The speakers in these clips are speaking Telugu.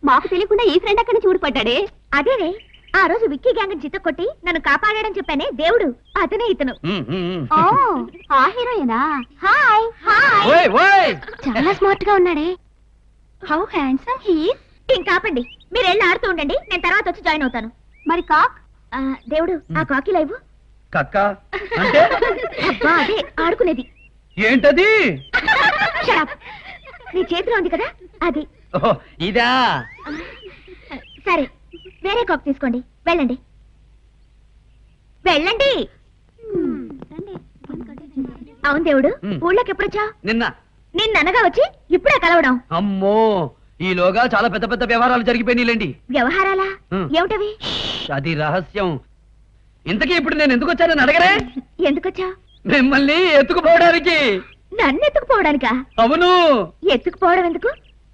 మాకు తెలియకుండా ఈ ఫ్రెండ్ అక్కడ చూడపడ్డాడే. అదేనే ఆ రోజు విక్కీ గ్యాంగ్ చిత్త కొట్టి నన్ను కాపాడాడని చెప్పానే దేవుడు, అతనే ఇతను. ఆ హీరోయేనా? Hi hi. చాలా స్మార్ట్ గా ఉన్నాడే. How handsome he is. ఇంకాపండి, మీరు వెళ్ళి ఆడుతూ ఉండండి, నేను తర్వాత వచ్చి జాయిన్ అవుతాను. మరి కాక్? దేవుడు ఆ కాకి లైవ్ కక్క అంటే అబ్బా అదే ఆడుకునేది. ఏంటది? నీ చేతిలో ఉంది కదా అది. ఇదా? సరే వేరే కాక్ తీసుకోండి, వెళ్ళండి వెళ్ళండి. అవును దేవుడు, ఊళ్ళోకి ఎప్పుడొచ్చా? నిన్ననగా వచ్చి ఇప్పుడే కలవడం. అమ్మో, ఈలోగా చాలా పెద్ద పెద్ద వ్యవహారాలు జరిగిపోయినాయిలేండి. వ్యవహారాలా? ఏమిటవి? అది రహస్యం. ఇంతకీ ఇప్పుడు నేను ఎందుకు వచ్చానని అడగరే? ఎందుకొచ్చా? మిమ్మల్ని ఎత్తుకుపోవడానికి. నన్ను ఎత్తుకుపోవడానికా? అవును. ఎత్తుకుపోవడం ఎందుకు?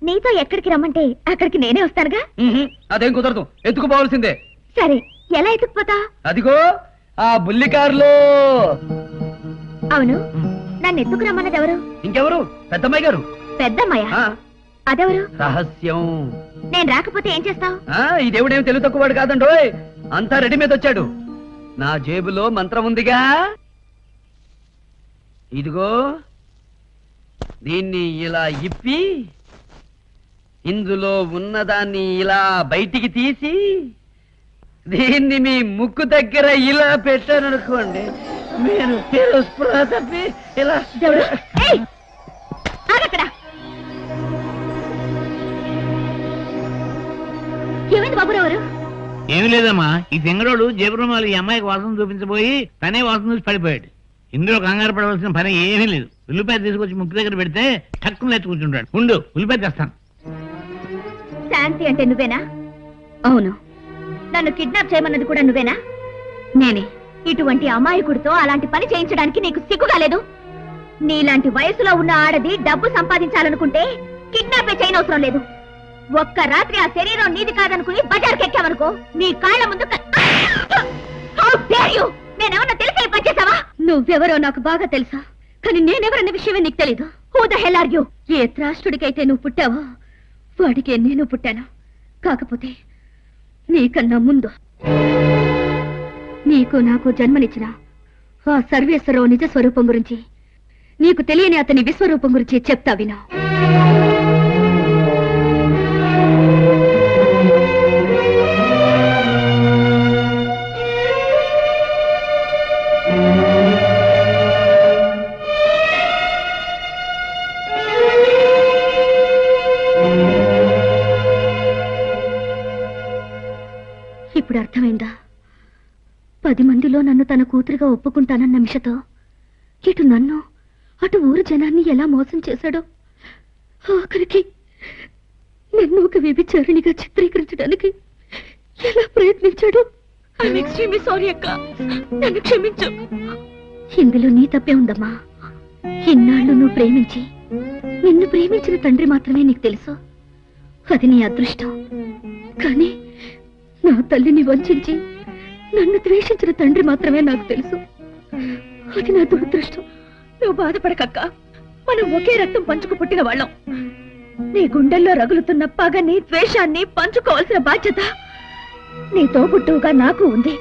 నీతో ఎక్కడికి రమ్మంటే అక్కడికి నేనే వస్తానుగా. అదేం కుదరదు, ఎత్తుకుపోవాల్సిందే. సరే, ఎలా ఎత్తుకుపోతా? అదిగో ఆ బుల్లి కారులో. అవును, నన్ను ఎత్తుకు రమ్మన్నది ఎవరు? ఇంకెవరు? పెద్దమ్మాయి గారు. పెద్దమ్మాయ? అదెవరు? రహస్యం. నేను రాకపోతే ఏం చేస్తావు? ఈ దేవుడేమి తెలుగు తక్కువవాడు కాదండోయ్, అంతా రెడీ మీద వచ్చాడు. నా జేబులో మంత్రం ఉందిగా, ఇదిగో దీన్ని ఇలా ఇప్పి ఇందులో ఉన్నదాన్ని ఇలా బయటికి తీసి దీన్ని మీ ముక్కు దగ్గర ఇలా పెట్టారనుకోండి, మీరు స్పృహ తప్పి ఇలా. ఏమైంది బాబురావు? ఏమి లేదమ్మా, ఈ తెంగరోడు జేబురుమాలు ఈ అమ్మాయికి వాసన చూపించబోయి తనే వాసన చూసి పడిపోయాడు. ఇందులో కంగారు పడవలసిన పని ఏమీ లేదు. ఉల్లిపాయ తీసుకొచ్చి ముక్కు దగ్గర పెడితే టక్కున ఎత్తి కూర్చుంటాడు. ఉండు, ఉల్లిపాయ తెస్తాను. శాంతి అంటే నువ్వేనా? అవును. నన్ను కిడ్నాప్ చేయమన్నది కూడా నువ్వేనా? నేనే. ఇటువంటి అమాయకుడితో అలాంటి పని చేయించడానికి నీకు సిగ్గుగాలేదు? నీలాంటి వయసులో ఉన్న ఆడది డబ్బు సంపాదించాలనుకుంటే కిడ్నాపే చేయనవసరం లేదు. ఒక్క రాత్రి ఆ శరీరం నీది కాదనుకుని బజార్కి ఎక్కావనుకో, నీ కాళ్ళ ముందు నేనేమన్నా తెలిసే పనిచేసావా? నువ్వెవరో నాకు బాగా తెలుసా, కానీ నేనెవరన్న విషయమే నీకు తెలీదు. Who the hell are you? ఏ త్రాష్టుడికైతే నువ్వు పుట్టావో వాడికే నేను పుట్టాను. కాకపోతే నీకన్నా ముందు నీకు నాకు జన్మనిచ్చిన ఆ సర్వేశ్వరరావు నిజ స్వరూపం గురించి, నీకు తెలియని అతని విశ్వరూపం గురించి చెప్తా విను. ఇప్పుడు అర్థమైందా? 10 మందిలో నన్ను తన కూతురుగా ఒప్పుకుంటానన్న మిషతో ఇటు నన్ను అటు ఊరు జనాన్ని ఎలా మోసం చేశాడో, ఆఖరికి నన్ను ఒక వ్యభిచారిణిగా చిత్రీకరించడానికి ఎలా ప్రయత్నించాడో. సారీ అక్క, నన్ను క్షమించు. ఇందులో నీ తప్పే ఉందమ్మా. ఇన్నాళ్ళు నువ్వు ప్రేమించి నిన్ను ప్రేమించిన తండ్రి మాత్రమే నీకు తెలుసు. అది నీ అదృష్టం. కానీ నా తల్లిని వంచించి నన్ను ద్వేషించిన తండ్రి మాత్రమే నాకు తెలుసు. అది నా దురదృష్టం. నువ్వు బాధపడకక్క, మనం ఒకే రక్తం పంచుకు పుట్టిన వాళ్ళం. నీ గుండెల్లో రగులుతున్న పగని ద్వేషాన్ని పంచుకోవాల్సిన బాధ్యత నీ తోబుట్టువుగా నాకు ఉంది.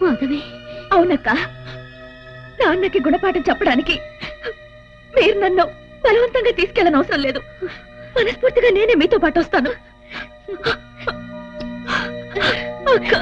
మాధవి. అవునక్క, నాన్నకి గుణపాఠం చెప్పడానికి మీరు నన్ను బలవంతంగా తీసుకెళ్ళనవసరం లేదు. మనస్ఫూర్తిగా నేనే మీతో పాటు వస్తాను. అక్క.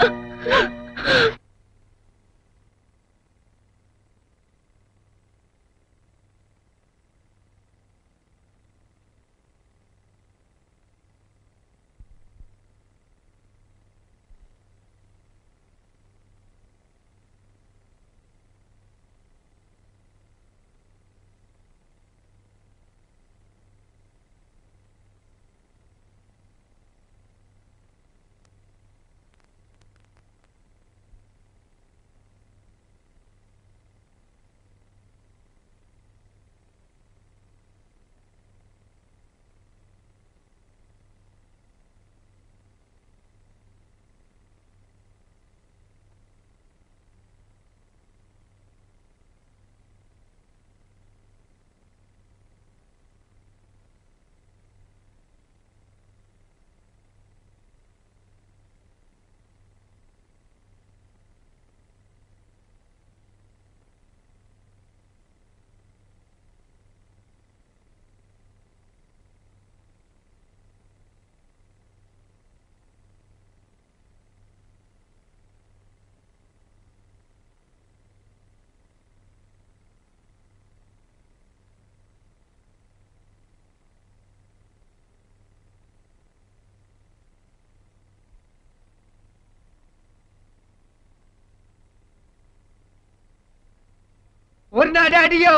నా డాడీయో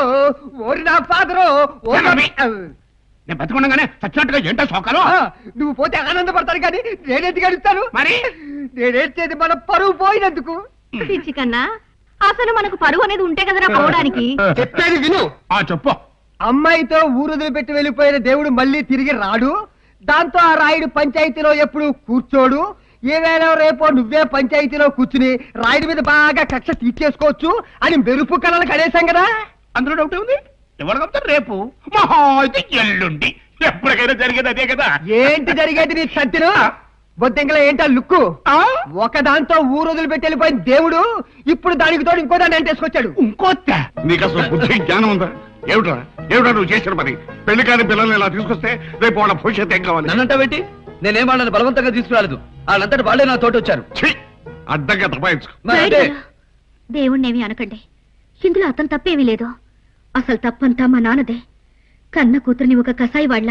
ఓరి నా ఫాదరో నేను బతుకుండగానే చచ్చినట్టుగా ఏంటో సోకాలు నువ్వు పోతే ఆనందపడతాను కానీ నేనెందుకు అడుగుతాను మరి నేనేది మన పరువు పోయినందుకు కన్నా అసలు మనకు పరువు అనేది ఉంటే కదరా పోవడానికి. చెప్పేది విను. చెప్పు. అమ్మాయితో ఊరుదులు పెట్టి వెళ్ళిపోయిన దేవుడు మళ్ళీ తిరిగి రాడు. దాంతో ఆ రాయుడు పంచాయతీలో ఎప్పుడు కూర్చోడు. ఏవేళ రేపో నువ్వే పంచాయతీలో కూర్చుని రాయుడి మీద బాగా కక్ష తీర్చేసుకోవచ్చు అని మెరుపు కళలు కడేశాం కదా. అందులో డౌట్ ఉంది. ఎవరు చెప్తారు? రేపు మహా అయితే ఎల్లుండి ఎప్పటికైనా జరిగేది అదే కదా. ఏంటి జరిగేది నీ సత్యను బొద్దింకలో ఏంటా లుక్కు? ఒకదాంతో ఊరొదులు పెట్టి వెళ్ళిపోయిన దేవుడు ఇప్పుడు దానికి తోడు ఇంకో దాన్ని అంటేసుకొచ్చాడు. ఇంకోతే నీకు అసలు బుద్ధి జ్ఞానం ఉందా? ఏమిట్రా ఏమిటా నువ్వు చేసిన పని? పెళ్లి కాని పిల్లల్ని ఇలా తీసుకొస్తే రేపు వాళ్ళ భవిష్యత్తు ఏం కావాలి? నన్నంటావేంటి? నేనేం వాళ్ళని బలవంతంగా తీసుకురాలేదు. వాళ్ళంతటి వాళ్ళే నా తోట వచ్చారు. అడ్డంగా తపాయించుకో. దేవుణ్ణేమి అనకండి. ఇందులో అతను తప్పేమీ లేదు. అసలు తప్పంతా మా నాన్నదే. కన్న కూతురిని ఒక కసాయి వాళ్ళ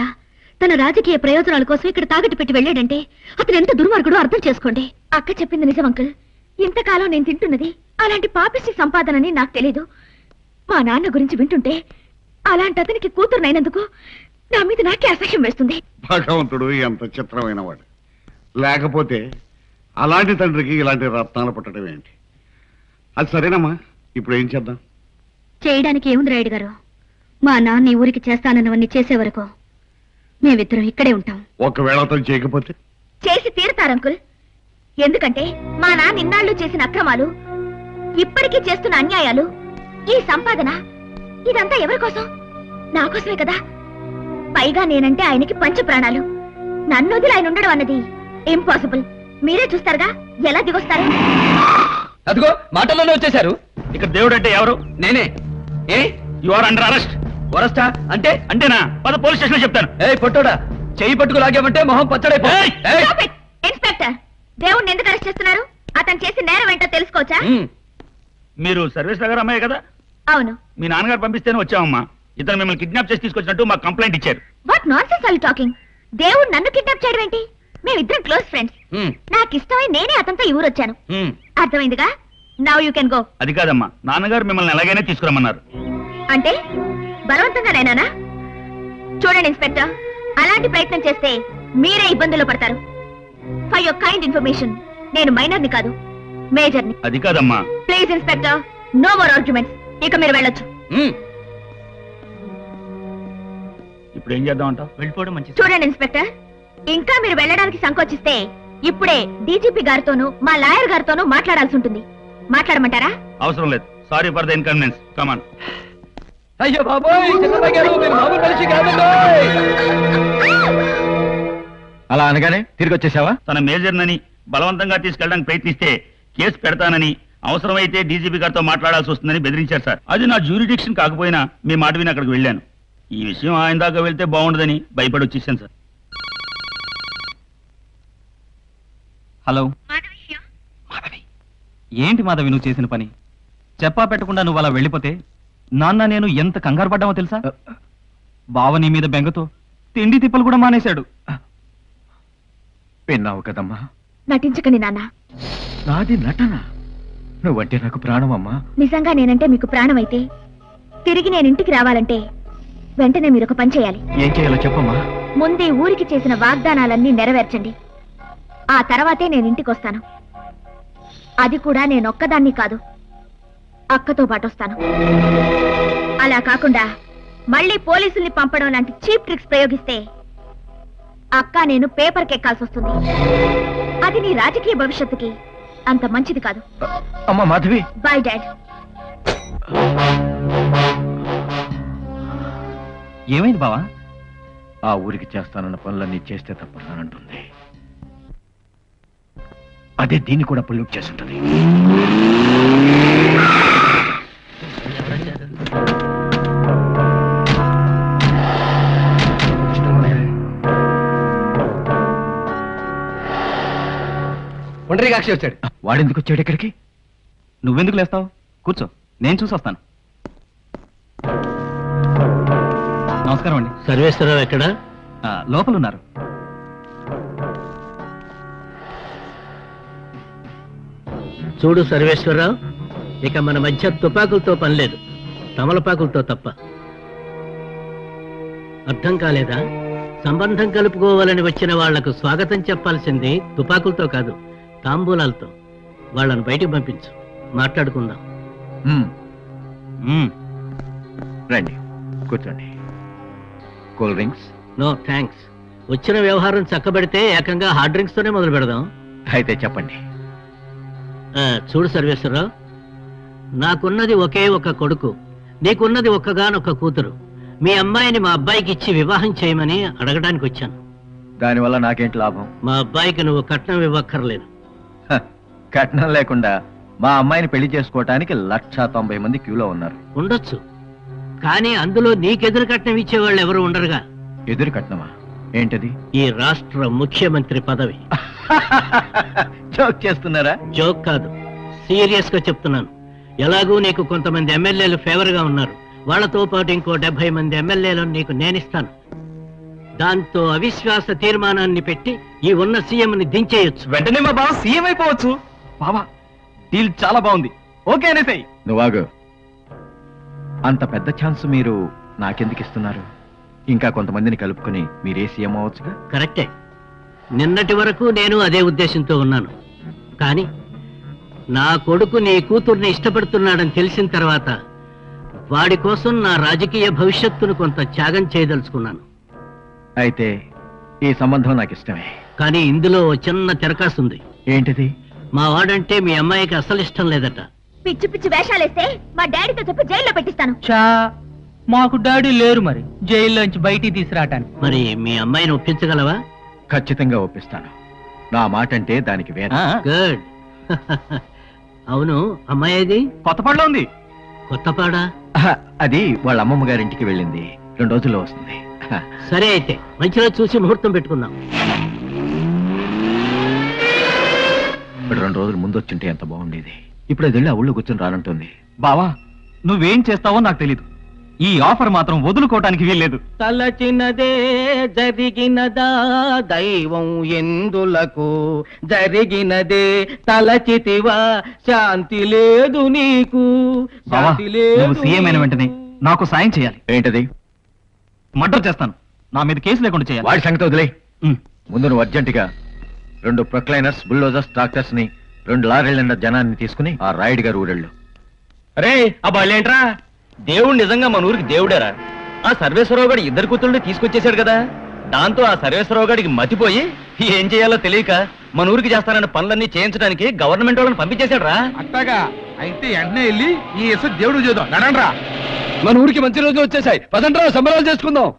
తన రాజకీయ ప్రయోజనాల కోసం ఇక్కడ తాగట్టు పెట్టి వెళ్ళాడంటే అతను ఎంత దుర్మార్గుడో అర్థం చేసుకోండి. అక్క చెప్పింది నిజం అంకుల్. ఇంతకాలం నేను తింటున్నది అలాంటి పాపిష్టి సంపాదనని నాకు తెలీదు. మా నాన్న గురించి వింటుంటే అలాంటి అతనికి కూతురునైనందుకు నా మీద నాకే అసహ్యం వేస్తుంది. భగవంతుడు ఎంత చిత్రమైన వాడు. లేకపోతే అలాంటి తండ్రికి ఇలాంటి రత్నాలు పుట్టడం ఏంటి? అది సరేనమ్మా, ఇప్పుడు ఏం చేద్దాం? చేయడానికి ఏముంది రాయుడు గారు? మా నాన్న ఈ ఊరికి చేస్తానన్నవన్నీ చేసే వరకు మేమిద్దరం ఇక్కడే ఉంటాం. ఒకవేళ అతను చేయకపోతే? చేసి తీరుతారు అంకుల్. ఎందుకంటే మా నాన్న ఇన్నాళ్ళు చేసిన అక్రమాలు, ఇప్పటికీ చేస్తున్న అన్యాయాలు, ఈ సంపాదన ఇదంతా ఎవరి కోసం? నా కోసమే కదా. పైగా నేనంటే ఆయనకి పంచ ప్రాణాలు. నన్ను వదిలి ఆయన ఉండడం అన్నది ఇంపాసిబుల్. మీరే చూస్తారుగా ఎలా దిగొస్తారు. అదిగో మాటల్లోనే వచ్చేశారు. ఇక్కడ దేవుడు అంటే ఎవరు? నేనే. ఏ యు ఆర్ అండర్ అరెస్ట్. వరస్టా అంటే? అంటేనా? పద పోలీస్ స్టేషన్ లో చెప్తాను. ఏ పొట్టోడా, చెయ్యి పట్టుకు లాగామంటే మొహం పచ్చడైపో. ఇన్స్పెక్టర్, దేవుణ్ణి ఎందుకు అరెస్ట్ చేస్తున్నారు? అతను చేసిన నేరం ఏంటో తెలుసుకోవచ్చా? మీరు సర్వేస్ నగర్ అమ్మాయి కదా? అవును. మీ నాన్నగారు పంపిస్తేనే వచ్చామమ్మా. ఇతను మిమ్మల్ని కిడ్నాప్ చేసి తీసుకొచ్చినట్టు మాకు కంప్లైంట్ ఇచ్చారు. What nonsense are you talking? దేవుడు నన్ను కిడ్నాప్ చేయడం ఏంటి? మేమిద్దరం క్లోజ్ ఫ్రెండ్స్. నాకు ఇష్టమై నేనే అతనితో ఈ ఊరు వచ్చాను. అర్థమైందిగా? Now you can go. అది కాదమ్మా, నాన్నగారు మిమ్మల్ని ఎలాగైనా తీసుకురమ్మన్నారు. అంటే బలవంతంగా నేనా? చూడండి ఇన్స్పెక్టర్, అలాంటి ప్రయత్నం చేస్తే మీరే ఇబ్బందులు పడతారు. ఫర్ యువర్ కైండ్ ఇన్ఫర్మేషన్, నేను మైనర్ని కాదు, మేజర్ని. అది కాదమ్మా. Please inspector, no more arguments. ఇక మీరు వెళ్ళొచ్చు. ఇప్పుడు ఏం చేద్దాం అంటావు? వెళ్ళిపోవడం మంచిది. చూడండి ఇన్స్పెక్టర్, ఇంకా మీరు వెళ్ళడానికి సంకోచిస్తే ఇప్పుడే డీజీపీ గారితోనూ మా లాయర్ గారితోనూ మాట్లాడాల్సి ఉంటుంది. మాట్లాడమంటారా? అవసరం లేదు. Sorry for the inconvenience. Come on. అయ్యో బాబోయ్, చిన్నబాబు గారు మీరు మామూలు మనిషి కాదండి. అలా అనగానే తిరిగి వచ్చేసావా? తన మేజర్నని బలవంతంగా తీసుకెళ్ళడానికి ప్రయత్నిస్తే కేసు పెడతానని, అవసరమైతే డీజీపీ గారితో మాట్లాడాల్సి వస్తుందని బెదిరించారు సార్. అది నా జ్యూరిడిక్షన్ కాకపోయినా మీ మాట విని అక్కడికి వెళ్ళాను. ఈ విషయం ఆయన దాకా వెళ్తే బాగుండదని భయపడి వచ్చేసాను సార్. హలో మాధవి. ఏంటి మాధవి నువ్వు చేసిన పని? చెప్పా పెట్టకుండా నువ్వు అలా వెళ్ళిపోతే నాన్న నేను ఎంత కంగారు పడ్డామో తెలుసా? బావ నీ మీద బెంగతో తిండి తిప్పలు కూడా మానేశాడు. విన్నావు కదమ్మా. నటించకండి నాన్న. నాది నటన. నువ్వంటే నాకు ప్రాణం అమ్మా. నిజంగా నేనంటే మీకు ప్రాణం అయితే తిరిగి నేను ఇంటికి రావాలంటే వెంటనే మీరు ఒక పని చేయాలి. ఏం చేయాలో చెప్పమ్మా. ముందే ఊరికి చేసిన వాగ్దానాలన్నీ నెరవేర్చండి. ఆ తర్వాతే నేను ఇంటికి వస్తాను. అది కూడా నేనొక్కదాన్ని కాదు, అక్కతో పాటు వస్తాను. అలా కాకుండా మళ్ళీ పోలీసుల్ని పంపడం లాంటి చీప్ ట్రిక్స్ ప్రయోగిస్తే అక్క నేను పేపర్కి ఎక్కాల్సి వస్తుంది. అది నీ రాజకీయ భవిష్యత్తుకి అంత మంచిది కాదు. అమ్మా మాధవి. By dad. ఏమైంది బావా? ఆ ఊరికి చేస్తానన్న పనులన్నీ చేస్తే తప్పనంటుంది. అదే దీన్ని కూడా పొల్యూట్ చేస్తుంటది. ఒంటరిగాక్షి వచ్చాడు. వాడెందుకు వచ్చాడు ఇక్కడికి? నువ్వెందుకు లేస్తావు? కూర్చో, నేను చూసి వస్తాను. నమస్కారం అండి. సర్వేశ్వరరావు ఎక్కడ? లోపల ఉన్నారు. చూడు సర్వేశ్వరరావు, ఇక మన మధ్య తుపాకులతో పనిలేదు. తమలపాకులతో తప్ప. అర్థం కాలేదా? సంబంధం కలుపుకోవాలని వచ్చిన వాళ్లకు స్వాగతం చెప్పాల్సింది తుపాకులతో కాదు, తాంబూలాలతో. వాళ్ళను బయటికి పంపించు, మాట్లాడుకుందాం. రండి, కూర్చోండి. Cool drinks? No thanks. వచ్చిన వ్యవహారం చక్కబెడితే ఏకంగా హార్డ్ డ్రింక్స్ తోనే మొదలు పెడదాం. అయితే చెప్పండి. చూడు సర్వేశ్వరరావు, నాకున్నది ఒకే ఒక కొడుకు, నీకున్నది ఒక్కగానొక్క కూతురు. మీ అమ్మాయిని మా అబ్బాయికి ఇచ్చి వివాహం చేయమని అడగడానికి వచ్చాను. దానివల్ల నాకేంటి లాభం? మా అబ్బాయికి నువ్వు కట్నం ఇవ్వక్కర్లేదు. కట్నం లేకుండా మా అమ్మాయిని పెళ్లి చేసుకోవటానికి 190 మంది క్యూలో ఉన్నారు. ఉండొచ్చు, కానీ అందులో నీకెదురు కట్నం ఇచ్చేవాళ్ళు ఎవరు ఉండరుగా. ఎదురు కట్నమా? ఏంటది? ఈ రాష్ట్ర ముఖ్యమంత్రి పదవి. జోక్ చేస్తున్నారా? జోక్ కాదు, సీరియస్ గా చెప్తున్నాను. ఎలాగూ నీకు కొంతమంది ఎమ్మెల్యేలు ఫేవర్ గా ఉన్నారు, వాళ్లతో పాటు ఇంకో 70 మంది ఎమ్మెల్యేలను నీకు నేనిస్తాను. దాంతో అవిశ్వాస తీర్మానాన్ని పెట్టి ఈ ఉన్న సీఎంని దించేయొచ్చు. వెంటనే మా బావ సీఎం అయిపోవచ్చు. బావా, డీల్ చాలా బాగుంది, ఓకే అనేసాయి. నువ్వాగు. అంత పెద్ద ఛాన్స్ మీరు నాకెందుకు ఇస్తున్నారు? ఇంకా కొంతమందిని కలుపుకొని మీరే సీఎం అవ్వచ్చుగా. కరెక్టే, నిన్నటి వరకు నేను అదే ఉద్దేశంతో ఉన్నాను. కానీ నా కొడుకు నీ కూతుర్ని ఇష్టపడుతున్నాడని తెలిసిన తర్వాత వాడి కోసం నా రాజకీయ భవిష్యత్తును కొంత త్యాగం చేయదలుచుకున్నాను. అయితే ఈ సంబంధం నాకు ఇష్టమే. కానీ ఇందులో ఓ చిన్న తెరకాసుంది. ఏంటిది? మా వాడంటే మీ అమ్మాయికి అసలు ఇష్టం లేదట. పిచ్చి పిచ్చి వేషాలేస్తే మా డాడీతో చెప్పి జైల్లో పెట్టిస్తాను. మాకు డాడీ లేరు, మరి జైల్లోంచి బయటికి తీసుకురావటానికి. మరి మీ అమ్మాయిని ఒప్పించగలవా? ఖచ్చితంగా ఒప్పిస్తాను. నా మాట అంటే దానికి వేరే. గుడ్. అవును, అమ్మాయి ఏది? కొత్తపాడులో ఉంది. కొత్తపాడా? అది వాళ్ళ అమ్మమ్మ గారింటికి వెళ్ళింది, 2 రోజుల్లో వస్తుంది. సరే, అయితే మంచిగా చూసి ముహూర్తం పెట్టుకుందాం. ఇప్పుడు 2 రోజులు ముందు వచ్చింటే ఎంత బాగుండేది. ఇప్పుడు అది వెళ్ళి ఆ ఊళ్ళో కూర్చొని రానంటుంది. బావా, నువ్వేం చేస్తావో నాకు తెలీదు. ఈ ఆఫర్ మాత్రం వదులుకోవటానికి వీల్లేదు. తలచినదే జరిగినదా దైవం ఎందులకు, జరిగినదే తలచితివా శాంతి లేదు నీకు. బావా, నువ్వు సీఎం అయిన వెంటనే నాకు సాయం చేయాలి. ఏంటది? మర్డర్ చేస్తాను, నా మీద కేసు లేకుండా చేయాలి. వాడి సంగతి వదిలే. ముందు నువ్వు అర్జెంటుగా 2 ప్రొక్లైనర్స్, బుల్డోజర్స్, ట్రాక్టర్స్ ని, 2 లారీల నిండా జనాన్ని తీసుకుని ఆ రాయుడు గారు ఊరెళ్ళు. అరే, ఆ బాళ్ళేంట్రా? దేవుడు నిజంగా మన ఊరికి దేవుడారా? ఆ సర్వేశ్వరరావు గారు 2 కూతుళ్ళని తీసుకొచ్చేశాడు కదా. దాంతో ఆ సర్వేశ్వరరావు గారికి మతిపోయి ఏం చేయాలో తెలియక మన ఊరికి చేస్తానన్న పనులన్నీ చేయించడానికి గవర్నమెంట్ వాళ్ళని పంపించేశాడు రా. అట్టగా అయితే వెంటనే వెళ్ళి ఈ ఎస్ దేవుడు చేద్దాం. నడండ్రా, మన ఊరికి మంచి రోజులు వచ్చేసాయి. పదండ్రా, సంబరాలు చేసుకుందాం.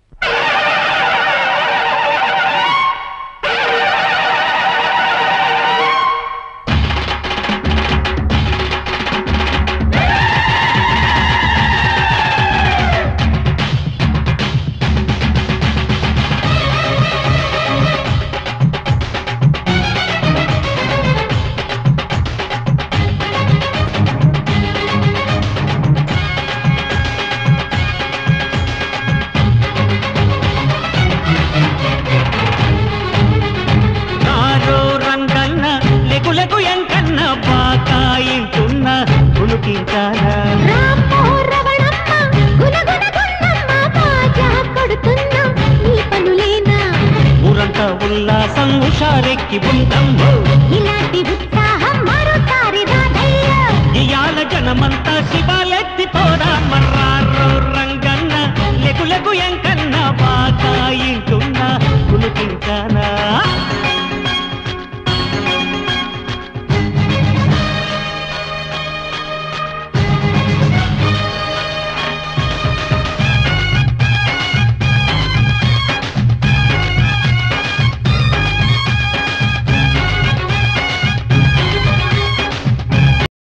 ఉల్లాసం ఉషారెక్కి ఉంటాం.